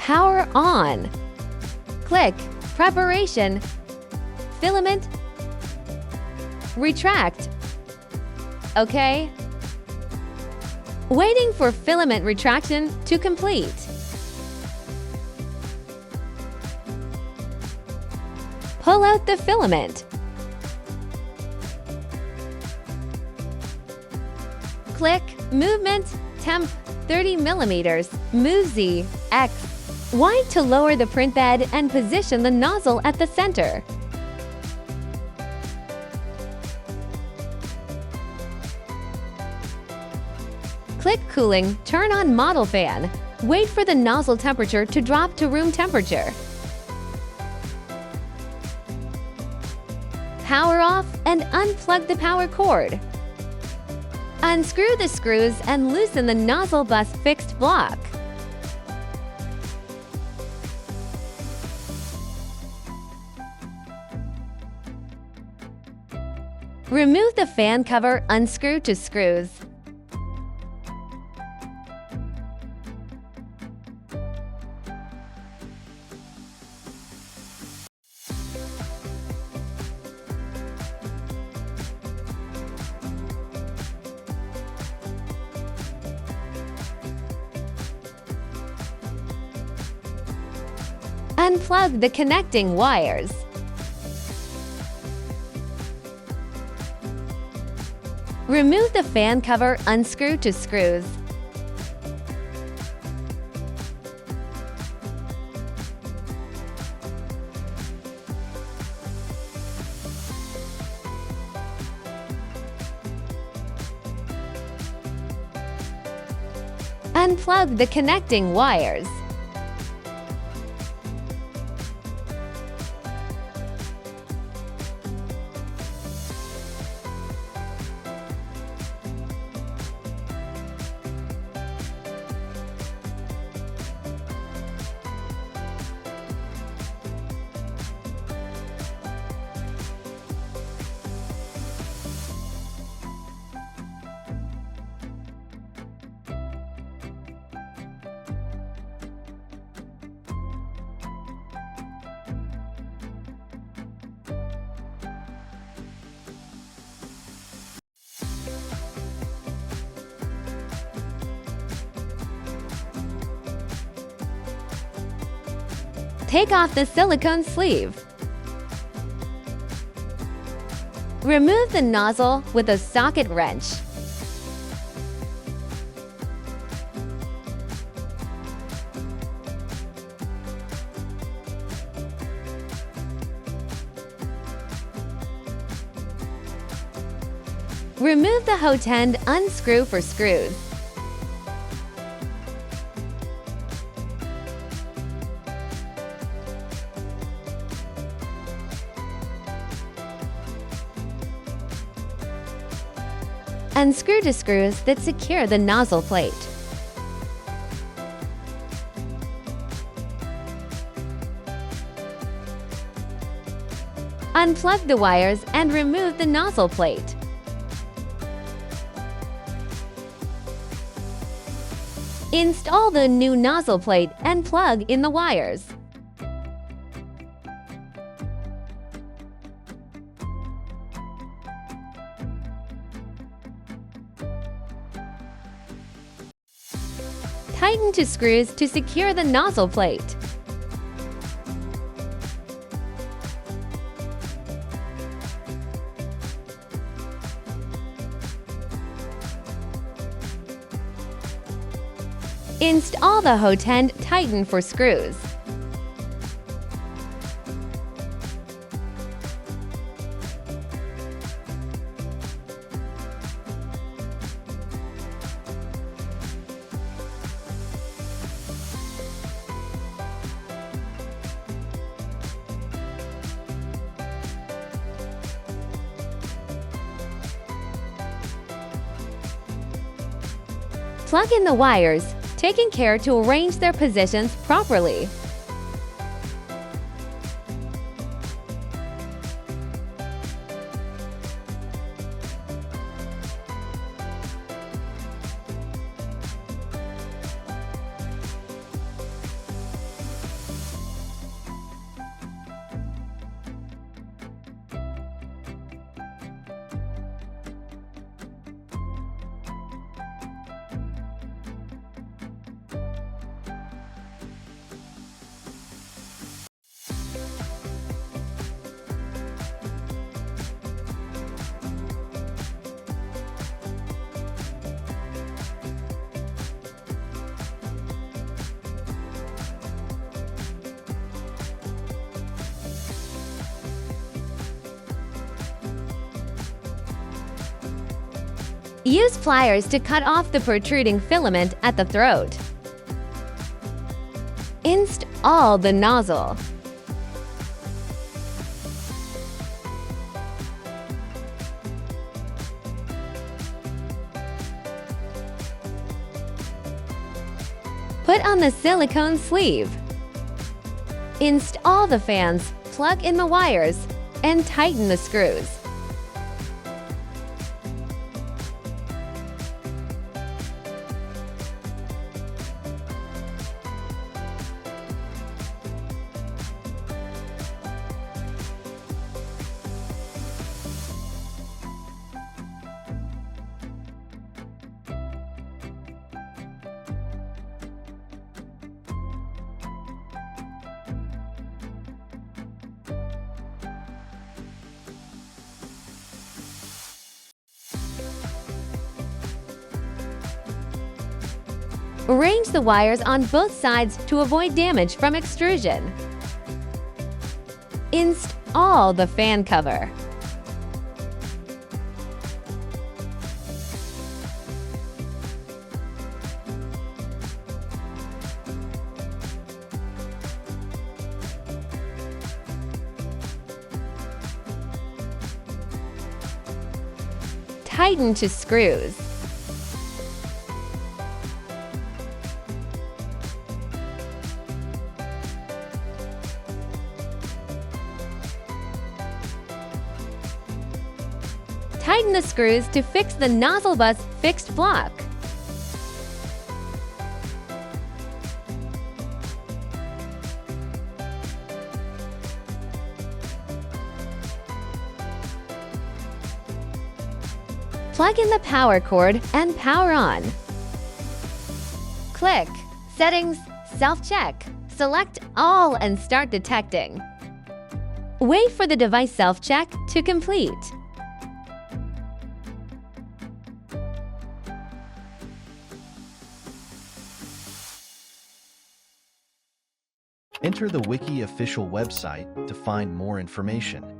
Power on. Click Preparation, Filament, Retract. OK. Waiting for filament retraction to complete. Pull out the filament. Click Movement, Temp, 30 mm, Move Z, X, Y to lower the print bed and position the nozzle at the center. Click Cooling, turn on model fan. Wait for the nozzle temperature to drop to room temperature. Power off and unplug the power cord. Unscrew the screws and loosen the nozzle bus fixed block. Remove the fan cover, unscrew to screws. Unplug the connecting wires. Remove the fan cover, unscrew to screws. Unplug the connecting wires. Take off the silicone sleeve. Remove the nozzle with a socket wrench. Remove the Hotend, unscrew for screws. Unscrew the screws that secure the nozzle plate. Unplug the wires and remove the nozzle plate. Install the new nozzle plate and plug in the wires. Tighten to screws to secure the nozzle plate. Install the Hotend, tighten for screws. Plug in the wires, taking care to arrange their positions properly. Use pliers to cut off the protruding filament at the throat. Install the nozzle. Put on the silicone sleeve. Install the fans, plug in the wires, and tighten the screws. Arrange the wires on both sides to avoid damage from extrusion. Install the fan cover. Tighten to screws. Tighten the screws to fix the nozzle bus fixed block. Plug in the power cord and power on. Click Settings, Self-Check. Select All and start detecting. Wait for the device self-check to complete. Enter the Wiki official website to find more information.